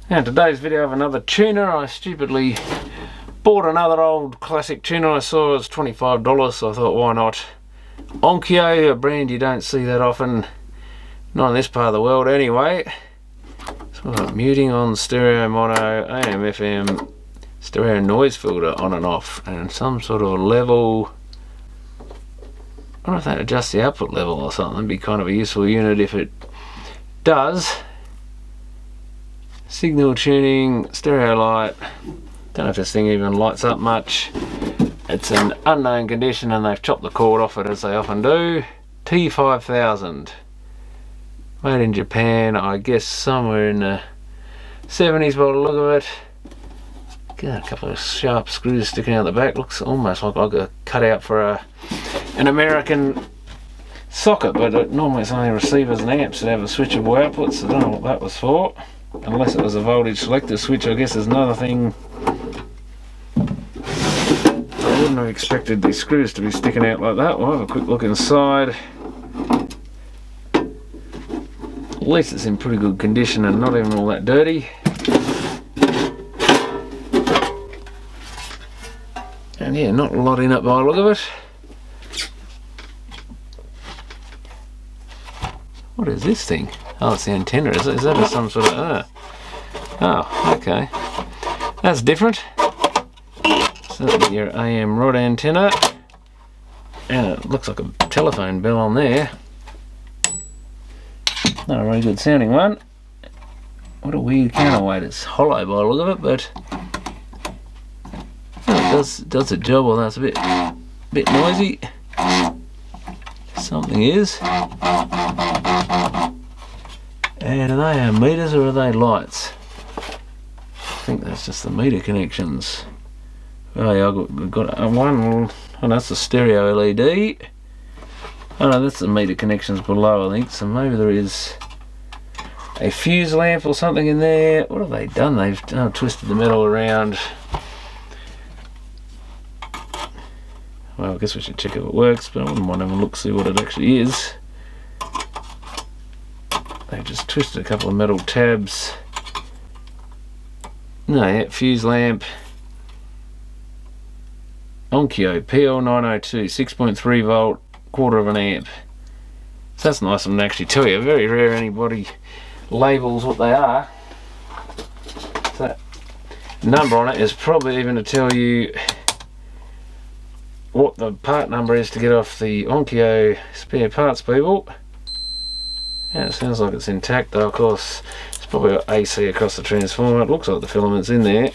Now today's video of another tuner. I stupidly bought another old classic tuner I saw. It was $25, so I thought why not. Onkyo, a brand you don't see that often, not in this part of the world anyway. So I've got muting on, stereo, mono, AM, FM, stereo noise filter on and off, and some sort of level. I wonder if that adjusts the output level or something. It'd be kind of a useful unit if it does. Signal tuning, stereo light. Don't know if this thing even lights up much. It's an unknown condition and they've chopped the cord off it as they often do. T5000. Made in Japan, I guess somewhere in the 70s by the look of it. Got a couple of sharp screws sticking out the back. Looks almost like a cutout for an American socket, but normally it's only receivers and amps that have a switchable output, so I don't know what that was for. Unless it was a voltage selector switch, I guess is another thing. I wouldn't have expected these screws to be sticking out like that. We'll have a quick look inside. At least it's in pretty good condition and not even all that dirty. And yeah, not a lot in it by the look of it. What is this thing? Oh, it's the antenna. Is that some sort of... Oh, okay. That's different. Certainly your AM rod antenna. And it looks like a telephone bell on there. Not a very good sounding one. What a weird counterweight. It's hollow by the look of it, but... it does a job, although it's a bit noisy. Something is. And are they meters or are they lights? I think that's just the meter connections. Oh yeah, I've got one. Oh, that's the stereo LED. Oh no, that's the meter connections below, I think. So maybe there is a fuse lamp or something in there. What have they done? They've twisted the metal around. Well, I guess we should check if it works, but I wouldn't mind having a look, see what it actually is. They just twisted a couple of metal tabs. No, yeah, fuse lamp. Onkyo PL902, 6.3 volt, quarter of an amp. So that's nice of them to actually tell you. Very rare anybody labels what they are. So that number on it is probably even to tell you what the part number is to get off the Onkyo spare parts people. Yeah, it sounds like it's intact though. Of course it's probably got AC across the transformer. It looks like the filament's in there.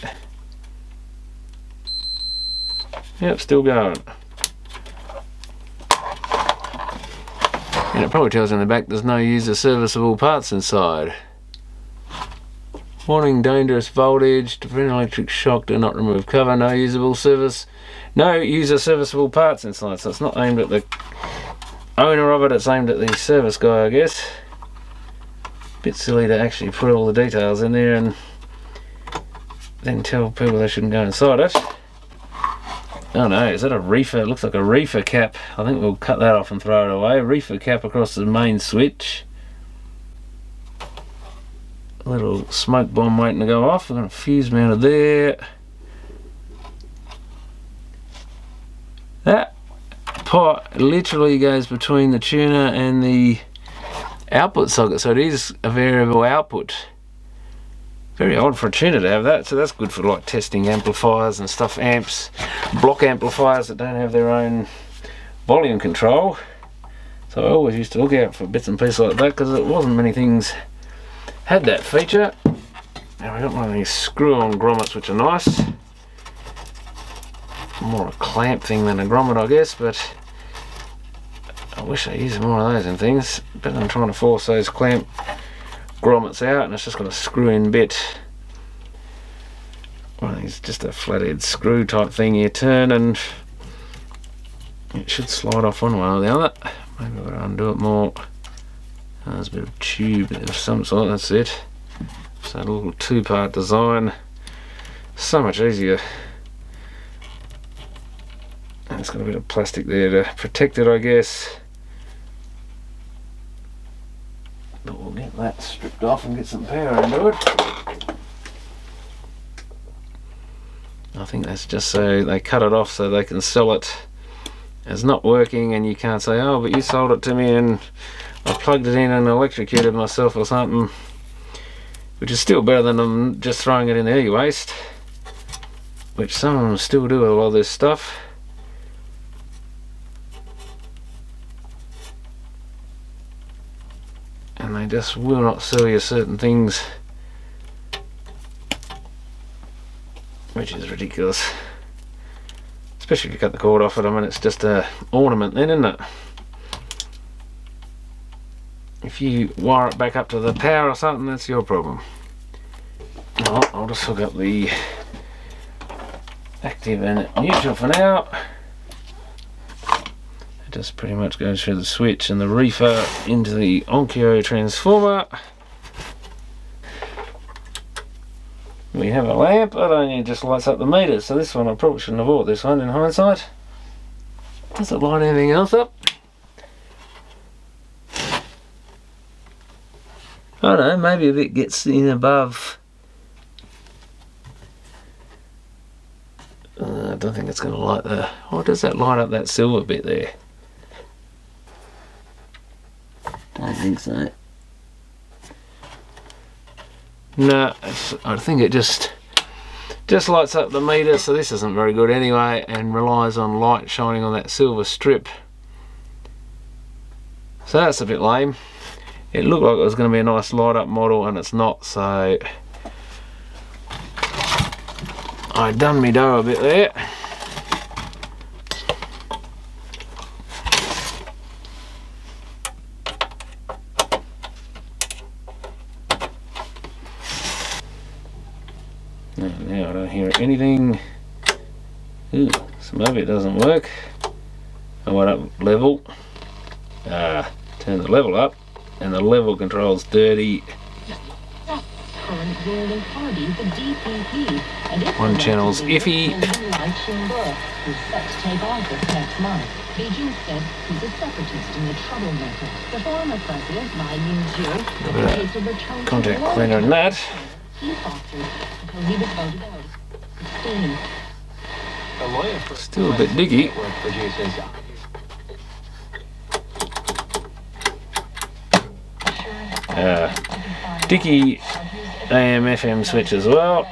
Yep, still going. And it probably tells you in the back there's no user serviceable parts inside. Warning, dangerous voltage, to prevent electric shock, do not remove cover, no user serviceable parts inside. So it's not aimed at the owner of it, it's aimed at the service guy, I guess. Bit silly to actually put all the details in there and then tell people they shouldn't go inside it. Oh no, is that a reefer? It looks like a reefer cap. I think we'll cut that off and throw it away. Reefer cap across the main switch. A little smoke bomb waiting to go off. I've got a fuse mounted there. That pot literally goes between the tuner and the output socket, so it is a variable output. Very odd for a tuner to have that, so that's good for like testing amplifiers and stuff, amps, block amplifiers that don't have their own volume control. So I always used to look out for bits and pieces like that because it wasn't many things had that feature. Now I got one of these screw-on grommets which are nice. More a clamp thing than a grommet, I guess, but I wish I used more of those and things. Better than trying to force those clamp grommets out and it's just got a screw-in bit. Well, it's just a flathead screw type thing you turn and it should slide off one way or the other. Maybe I've got to undo it more. Oh, there's a bit of tube of some sort, that's it. So a little two-part design. So much easier. And it's got a bit of plastic there to protect it, I guess. But we'll get that stripped off and get some power into it. I think that's just so they cut it off so they can sell it as not working, and you can't say, oh, but you sold it to me and I plugged it in and electrocuted myself or something, which is still better than them just throwing it in the e-waste, which some of them still do with a lot of this stuff. And they just will not sell you certain things, which is ridiculous. Especially if you cut the cord off it. I mean, it's just a ornament then, isn't it? If you wire it back up to the power or something, that's your problem. I'll just hook up the active and neutral for now. It just pretty much goes through the switch and the reefer into the Onkyo transformer. We have a lamp, but only just lights up the meters, so this one I probably shouldn't have bought this one in hindsight. Does it light anything else up? I don't know, maybe if it gets in above... I don't think it's going to light the... Oh, does that light up that silver bit there? Don't think so. No, I think it just lights up the meter, so this isn't very good anyway, and relies on light shining on that silver strip. So that's a bit lame. It looked like it was going to be a nice light up model, and it's not, so I done me dough a bit there. Now I don't hear anything. Ooh, so maybe it doesn't work. I went up level. Turn the level up, and the level control's dirty. One channel's iffy. Contact cleaner in that. Still a bit diggy. Dicky AM FM switch as well.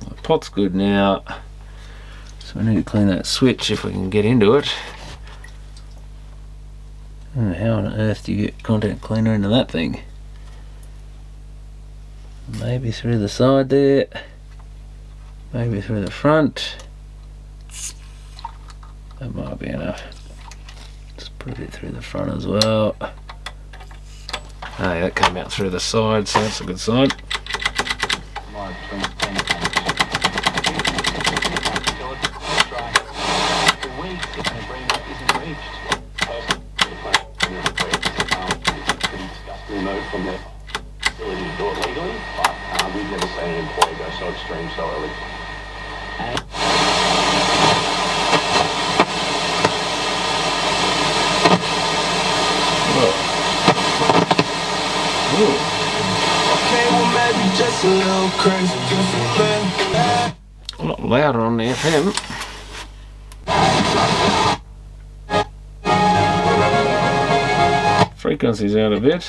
The pot's good now, so we need to clean that switch if we can get into it. And how on earth do you get contact cleaner into that thing? Maybe through the side there, maybe through the front. That might be enough. Just put it through the front as well. Hey, that came out through the side, so that's a good sign. From their ability to do it legally, but we've never seen an employee go so extreme so early. Okay, well maybe just a little crazy, just a little. A lot louder on the FM. Frequency's out a bit.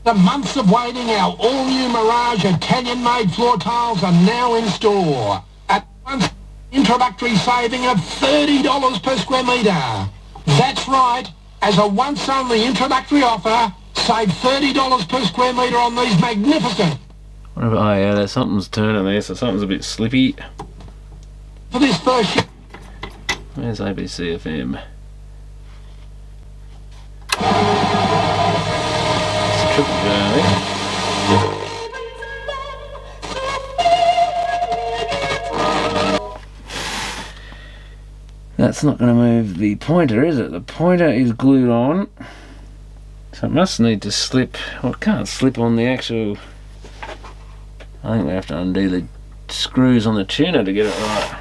The months of waiting, our all-new Mirage Italian-made floor tiles are now in store. At once, introductory saving of $30 per square metre. That's right, as a once-only introductory offer, save $30 per square metre on these magnificent. What about, oh yeah, there's something's turning there, so something's a bit slippy. For this first year. Where's ABC FM? Triple J, I think. That's not going to move the pointer, is it? The pointer is glued on, so it must need to slip. Well, it can't slip on the actual. I think we have to undo the screws on the tuner to get it right.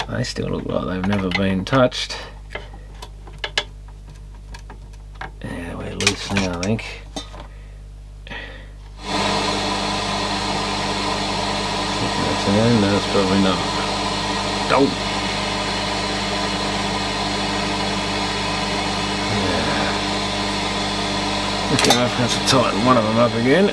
They still look like they've never been touched. Yeah, we're loose now, I think. No, it's probably not. Don't. Yeah. Okay, I've got to tighten one of them up again.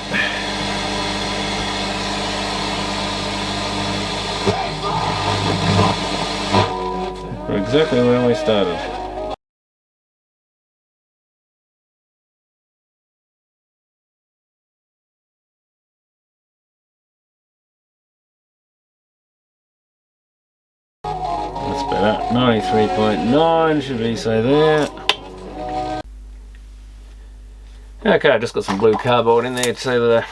We're exactly where we started. That's better. 93.9 should be so there. Okay, I just got some blue cardboard in there so the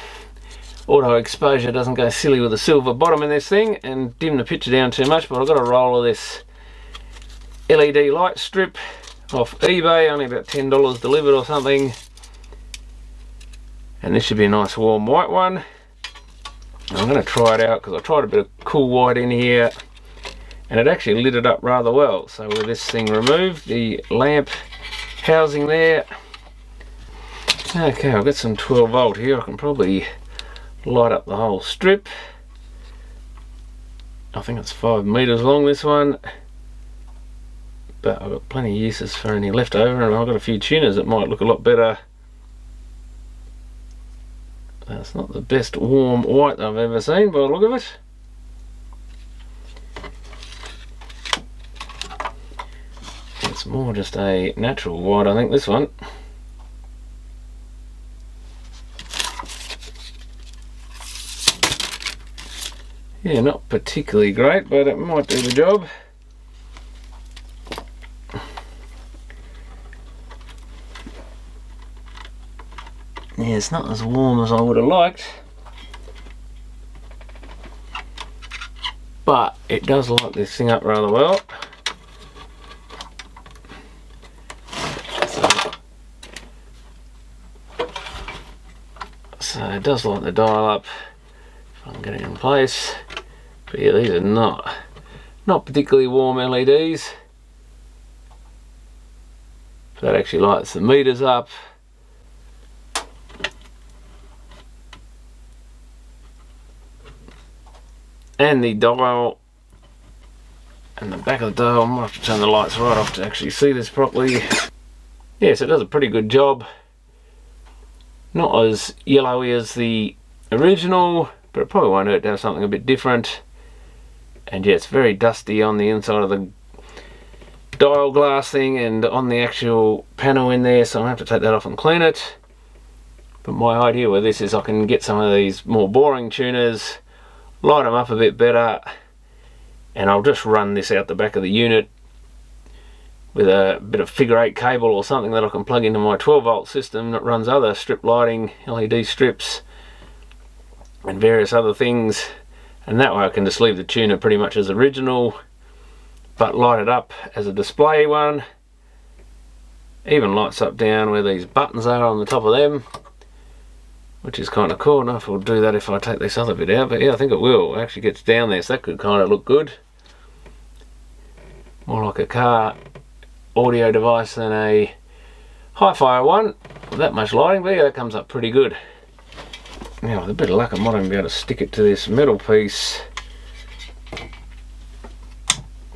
auto exposure doesn't go silly with the silver bottom in this thing and dim the picture down too much, but I've got a roll of this LED light strip off eBay, only about $10 delivered or something. And this should be a nice warm white one. I'm going to try it out because I tried a bit of cool white in here and it actually lit it up rather well. So with this thing removed, the lamp housing there. Okay, I've got some 12 volt here. I can probably light up the whole strip. I think it's 5 meters long, this one. But I've got plenty of uses for any leftover, and I've got a few tuners that might look a lot better. That's not the best warm white I've ever seen by the look of it. It's more just a natural white, I think, this one. Yeah, not particularly great, but it might do the job. Yeah, it's not as warm as I would have liked, but it does light this thing up rather well. So it does light the dial up if I can get it in place. But yeah, these are not particularly warm LEDs. That actually lights the meters up. And the dial and the back of the dial. I might have to turn the lights right off to actually see this properly. Yeah, so it does a pretty good job. Not as yellowy as the original, but it probably won't hurt to have something a bit different. And yeah, it's very dusty on the inside of the dial glass thing and on the actual panel in there, so I'm going to have to take that off and clean it. But my idea with this is I can get some of these more boring tuners, light them up a bit better, and I'll just run this out the back of the unit with a bit of figure 8 cable or something that I can plug into my 12 volt system that runs other strip lighting, LED strips and various other things, and that way I can just leave the tuner pretty much as original but light it up as a display one. Even lights up down where these buttons are on the top of them, which is kind of cool. I don't know if I'll do that if I take this other bit out, but yeah, I think it will. It actually gets down there, so that could kind of look good. More like a car audio device than a hi-fi one with that much lighting, but yeah, that comes up pretty good. Now with a bit of luck I might even be able to stick it to this metal piece.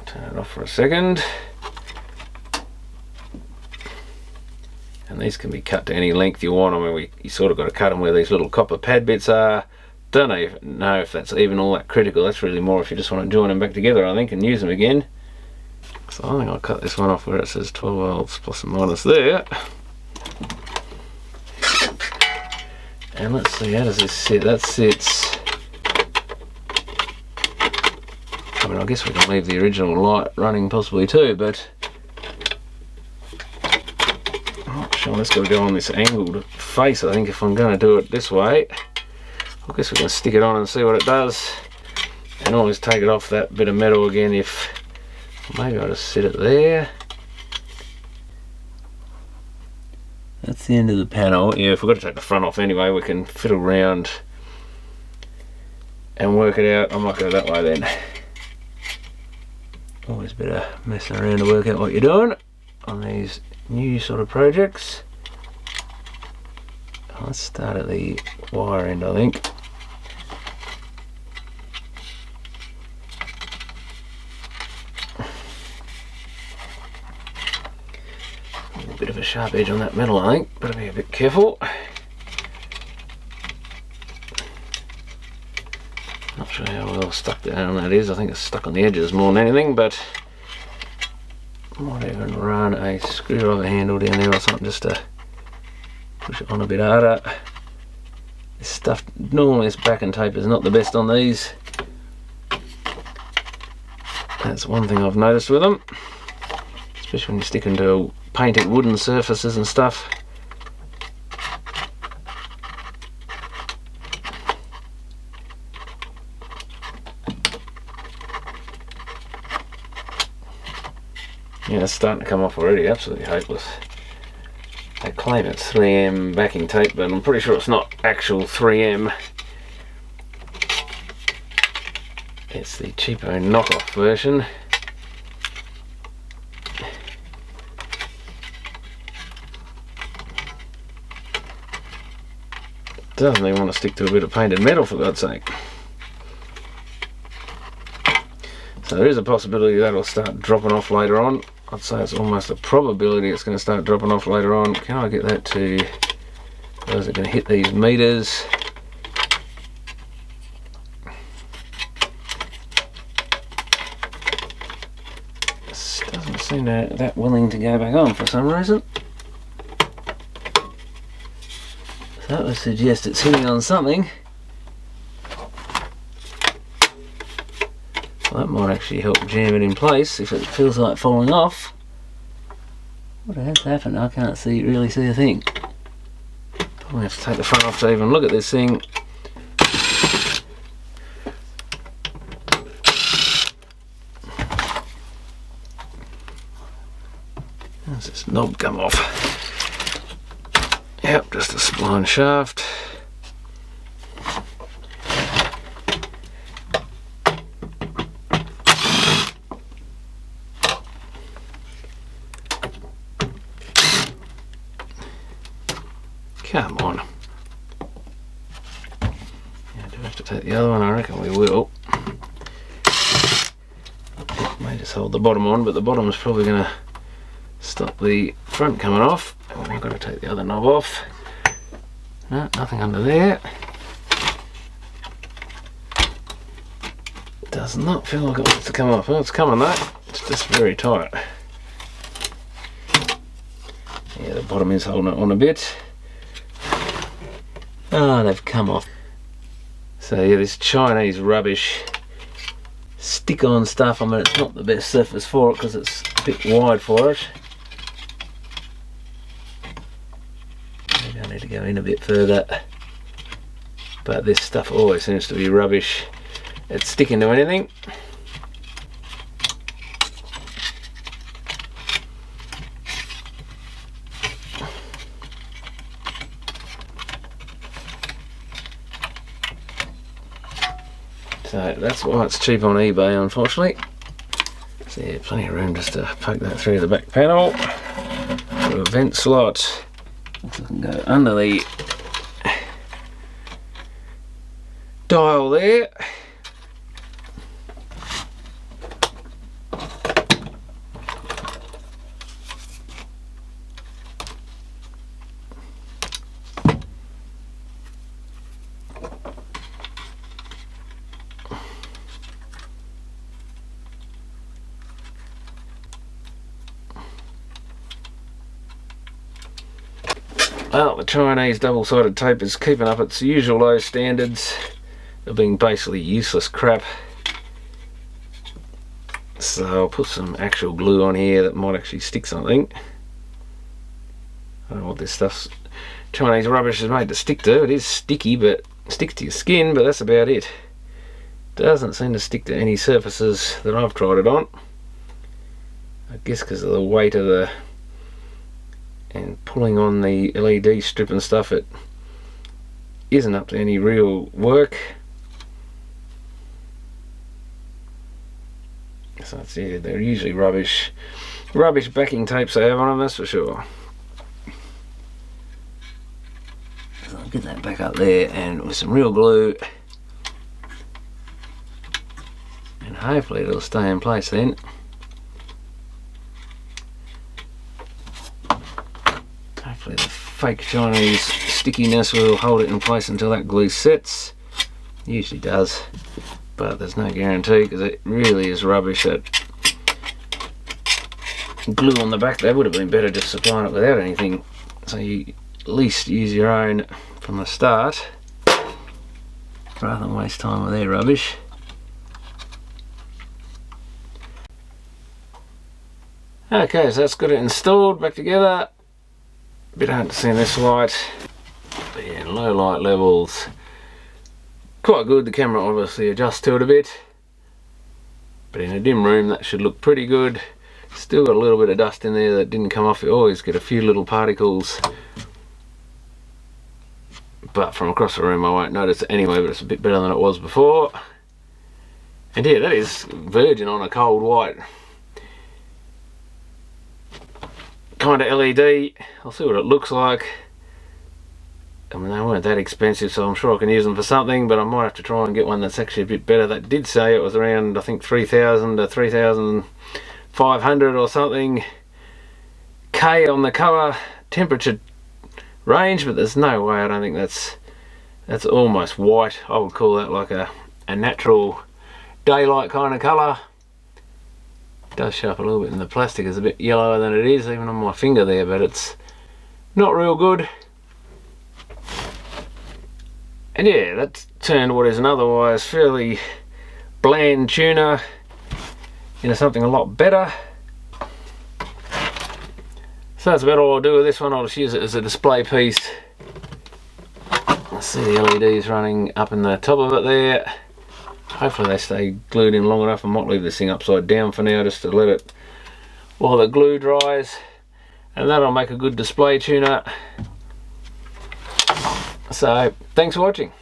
Turn it off for a second. And these can be cut to any length you want. I mean, you sort of got to cut them where these little copper pad bits are. Don't know if that's even all that critical. That's really more if you just want to join them back together, I think, and use them again. So I think I'll cut this one off where it says 12 volts plus or minus there. And let's see, how does this sit? That sits... I mean, I guess we can leave the original light running possibly too, but... I'm not sure, that's got to go on this angled face, I think, if I'm going to do it this way. I guess we can stick it on and see what it does. And always take it off that bit of metal again if... Maybe I'll just sit it there. That's the end of the panel. Yeah, if we've got to take the front off anyway, we can fiddle around and work it out. I might go that way then. Always better messing around to work out what you're doing on these new sort of projects. Let's start at the wire end, I think. A bit of a sharp edge on that metal, I think. Better be a bit careful. Not sure how well stuck down that is. I think it's stuck on the edges more than anything, but I might even run a screwdriver handle down there or something just to push it on a bit harder. This stuff, normally this backing tape is not the best on these. That's one thing I've noticed with them, especially when you stick into painted wooden surfaces and stuff. Yeah, it's starting to come off already. Absolutely hopeless. They claim it's 3M backing tape, but I'm pretty sure it's not actual 3M. It's the cheapo knockoff version. Doesn't even want to stick to a bit of painted metal, for God's sake. So there is a possibility that'll start dropping off later on. I'd say it's almost a probability it's going to start dropping off later on. Can I get that to, those are going to hit these meters? This doesn't seem that willing to go back on for some reason. So that would suggest it's hitting on something. Well, that might actually help jam it in place if it feels like falling off. What has happened? I can't really see a thing. Probably have to take the front off to even look at this thing. How's this knob come off? Yep, just a spline shaft. Come on. Yeah, do we have to take the other one? I reckon we will. May just hold the bottom on, but the bottom is probably going to stop the front coming off. And we've got to take the other knob off. No, nothing under there. Does not feel like it wants to come off. Oh, it's coming though. It's just very tight. Yeah, the bottom is holding it on a bit. Oh, they've come off. So yeah, this Chinese rubbish stick-on stuff, I mean, it's not the best surface for it because it's a bit wide for it. Maybe I need to go in a bit further. But this stuff always seems to be rubbish. It's sticking to anything. So that's why it's cheap on eBay, unfortunately. So yeah, plenty of room just to poke that through the back panel. Got a vent slot. Looks like I can go under the dial there. Well, the Chinese double-sided tape is keeping up its usual low standards of being basically useless crap. So I'll put some actual glue on here that might actually stick something. I don't know what this stuff's Chinese rubbish is made to stick to. It is sticky, but it sticks to your skin, but that's about it. Doesn't seem to stick to any surfaces that I've tried it on. I guess because of the weight of the and pulling on the LED strip and stuff, it isn't up to any real work. So it's, yeah, they're usually rubbish backing tapes they have on them, that's for sure. So I'll get that back up there, and with some real glue, and hopefully it'll stay in place then. Hopefully the fake Chinese stickiness will hold it in place until that glue sets. Usually does, but there's no guarantee because it really is rubbish. That glue on the back there would have been better just supplying it without anything, so you at least use your own from the start rather than waste time with their rubbish. Okay, so that's got it installed back together. A bit hard to see in this light, but yeah, low light levels quite good. The camera obviously adjusts to it a bit, but in a dim room that should look pretty good. Still got a little bit of dust in there that didn't come off. You always get a few little particles, but from across the room I won't notice it anyway, but it's a bit better than it was before. And yeah, that is virgin on a cold white kind of LED. I'll see what it looks like. I mean, they weren't that expensive, so I'm sure I can use them for something, but I might have to try and get one that's actually a bit better. That did say it was around, I think, 3,000 to 3,500 or something K on the colour temperature range, but there's no way. I don't think that's almost white. I would call that like a natural daylight kind of colour. Does show up a little bit in the plastic. It's a bit yellower than it is even on my finger there, but it's not real good. And yeah, that's turned what is an otherwise fairly bland tuner into something a lot better. So that's about all I'll do with this one. I'll just use it as a display piece. I see the LEDs running up in the top of it there. Hopefully they stay glued in long enough. I might leave this thing upside down for now just to let it while the glue dries, and that'll make a good display tuner. So thanks for watching.